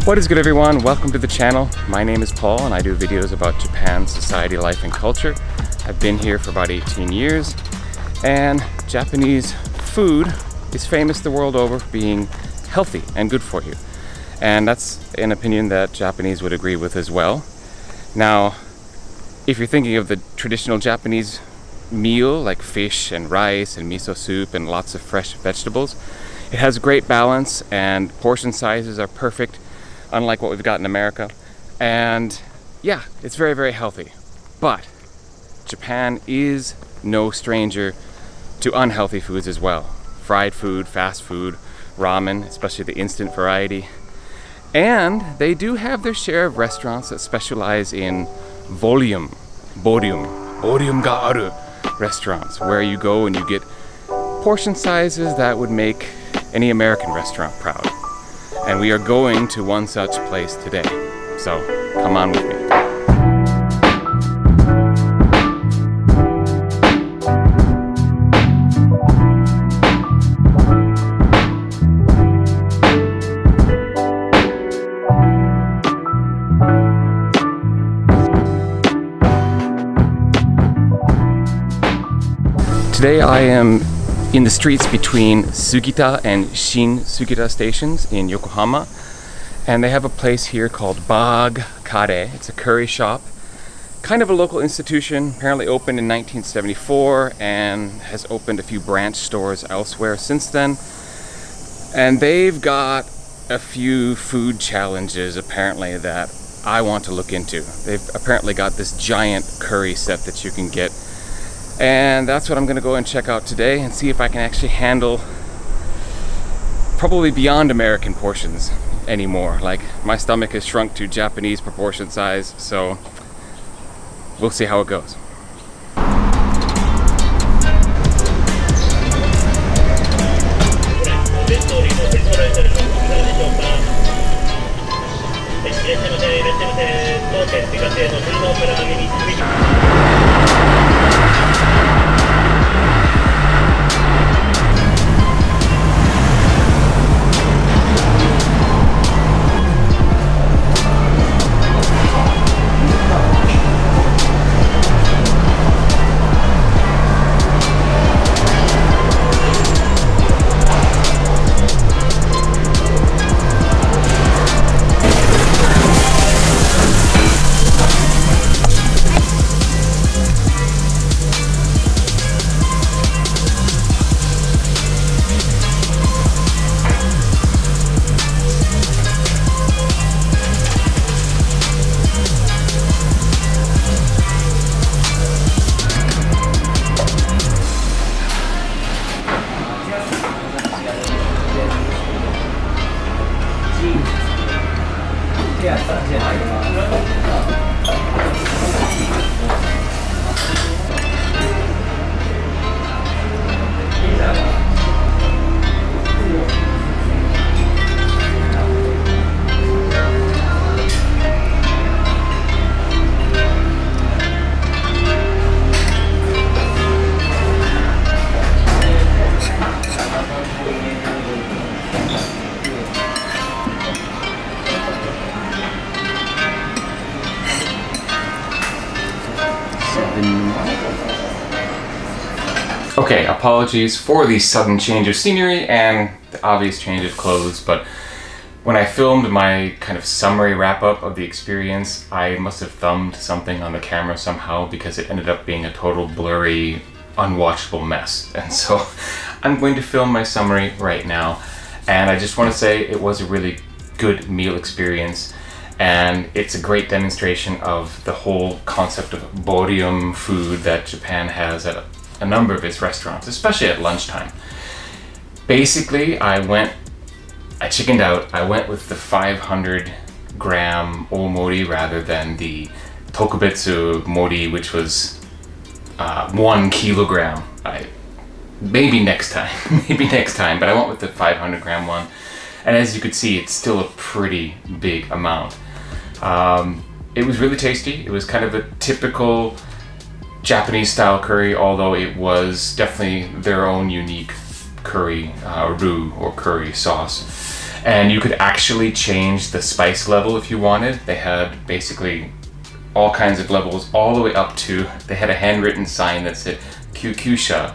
What is good, everyone? Welcome to the channel. My name is Paul and I do videos about Japan, society, life, and culture. I've been here for about 18 years and Japanese food is famous the world over for being healthy and good for you. And that's an opinion that Japanese would agree with as well. Now, if you're thinking of the traditional Japanese meal like fish and rice and miso soup and lots of fresh vegetables, it has great balance and portion sizes are perfect, unlike what we've got in America. And yeah, it's very, very healthy. But Japan is no stranger to unhealthy foods as well. Fried food, fast food, ramen, especially the instant variety. And they do have their share of restaurants that specialize in bodium ga aru restaurants, where you go and you get portion sizes that would make any American restaurant proud. And we are going to one such place today. So come on with me. Today I am in the streets between Sugita and Shin Sugita stations in Yokohama, and they have a place here called Bag Kare. It's a curry shop, kind of a local institution, apparently opened in 1974 and has opened a few branch stores elsewhere since then. And they've got a few food challenges apparently that I want to look into. They've apparently got this giant curry set that you can get, and that's what I'm gonna go and check out today and see if I can actually handle probably beyond American portions anymore. Like, my stomach has shrunk to Japanese proportion size, so we'll see how it goes. Okay, apologies for the sudden change of scenery and the obvious change of clothes, but when I filmed my kind of summary wrap-up of the experience, I must have thumbed something on the camera somehow because it ended up being a total blurry, unwatchable mess. And so I'm going to film my summary right now, and I just want to say it was a really good meal experience, and it's a great demonstration of the whole concept of bodium food that Japan has at a number of its restaurants, especially at lunchtime. Basically, I chickened out. I went with the 500 gram omori rather than the tokubetsu mori, which was 1 kilogram. Maybe next time, but I went with the 500 gram one. And as you could see, it's still a pretty big amount. It was really tasty. It was kind of a typical Japanese style curry, although it was definitely their own unique curry roux or curry sauce. And you could actually change the spice level if you wanted. They had basically all kinds of levels all the way up to, they had a handwritten sign that said Kyukusha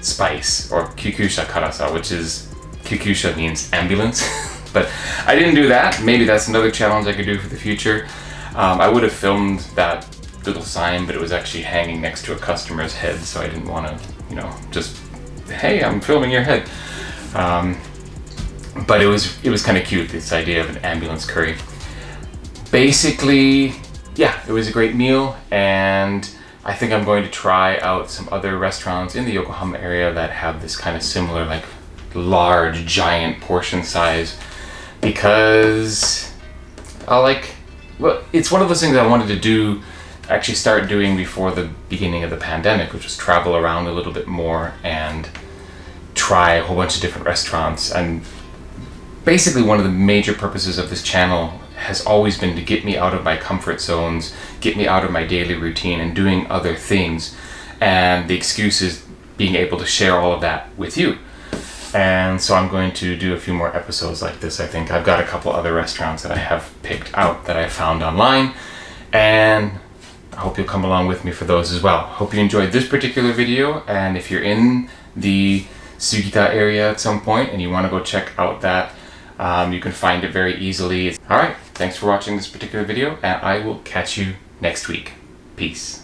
spice, or Kyukusha karasa, which is, Kyukusha means ambulance. But I didn't do that. Maybe that's another challenge I could do for the future. I would have filmed that little sign, but it was actually hanging next to a customer's head, so I didn't want to, you know, just, hey, I'm filming your head. But it was kind of cute, this idea of an ambulance curry. Basically, yeah, it was a great meal, and I think I'm going to try out some other restaurants in the Yokohama area that have this kind of similar, like, large, giant portion size, because well, it's one of those things I wanted to do, actually start doing before the beginning of the pandemic, which was travel around a little bit more and try a whole bunch of different restaurants. And basically one of the major purposes of this channel has always been to get me out of my comfort zones, get me out of my daily routine and doing other things. And the excuse is being able to share all of that with you. And so I'm going to do a few more episodes like this, I think. I've got a couple other restaurants that I have picked out that I found online, and I hope you'll come along with me for those as well. Hope you enjoyed this particular video, and if you're in the Sugita area at some point and you want to go check out that, you can find it very easily. Alright, thanks for watching this particular video, and I will catch you next week. Peace.